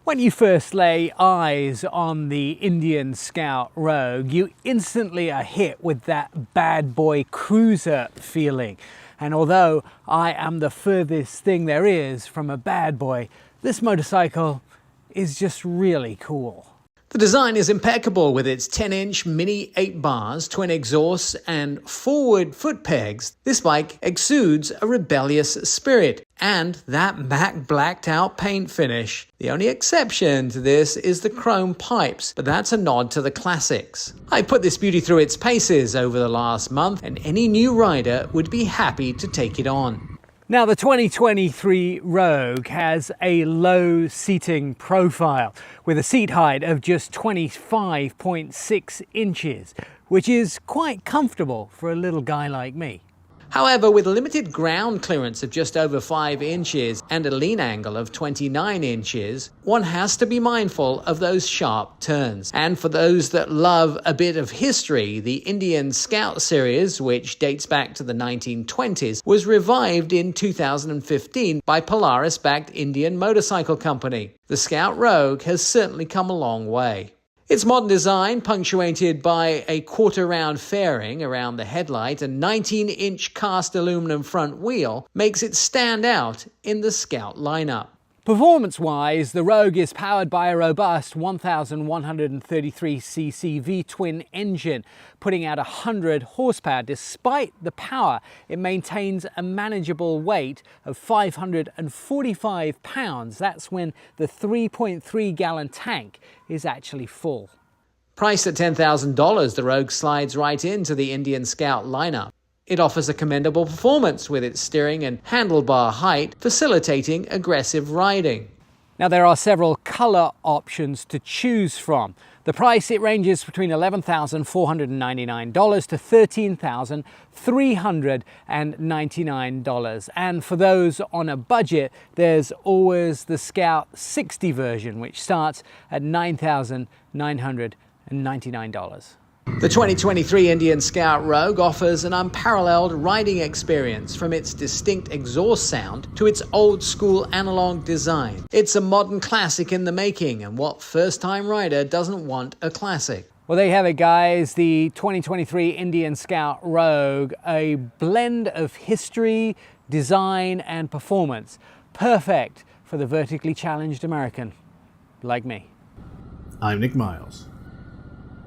When you first lay eyes on the Indian Scout Rogue, you instantly are hit with that bad boy cruiser feeling. And although I am the furthest thing there is from a bad boy, this motorcycle is just really cool. The design is impeccable with its 10-inch mini 8 bars, twin exhausts and forward foot pegs. This bike exudes a rebellious spirit and that matte blacked out paint finish. The only exception to this is the chrome pipes, but that's a nod to the classics. I put this beauty through its paces over the last month and any new rider would be happy to take it on. Now, the 2023 Rogue has a low seating profile with a seat height of just 25.6 inches, which is quite comfortable for a little guy like me. However, with limited ground clearance of just over 5 inches and a lean angle of 29 inches, one has to be mindful of those sharp turns. And for those that love a bit of history, the Indian Scout series, which dates back to the 1920s, was revived in 2015 by Polaris-backed Indian Motorcycle Company. The Scout Rogue has certainly come a long way. Its modern design, punctuated by a quarter-round fairing around the headlight and 19-inch cast aluminum front wheel, makes it stand out in the Scout lineup. Performance-wise, the Rogue is powered by a robust 1,133cc V-twin engine, putting out 100 horsepower. Despite the power, it maintains a manageable weight of 545 pounds. That's when the 3.3-gallon tank is actually full. Priced at $10,000, the Rogue slides right into the Indian Scout lineup. It offers a commendable performance with its steering and handlebar height, facilitating aggressive riding. Now, there are several color options to choose from. The price, it ranges between $11,499 to $13,399. And for those on a budget, there's always the Scout 60 version, which starts at $9,999. The 2023 Indian Scout Rogue offers an unparalleled riding experience, from its distinct exhaust sound to its old-school analog design. It's a modern classic in the making, and what first-time rider doesn't want a classic? Well, there you have it, guys. The 2023 Indian Scout Rogue, a blend of history, design, and performance. Perfect for the vertically challenged American like me. I'm Nik Miles.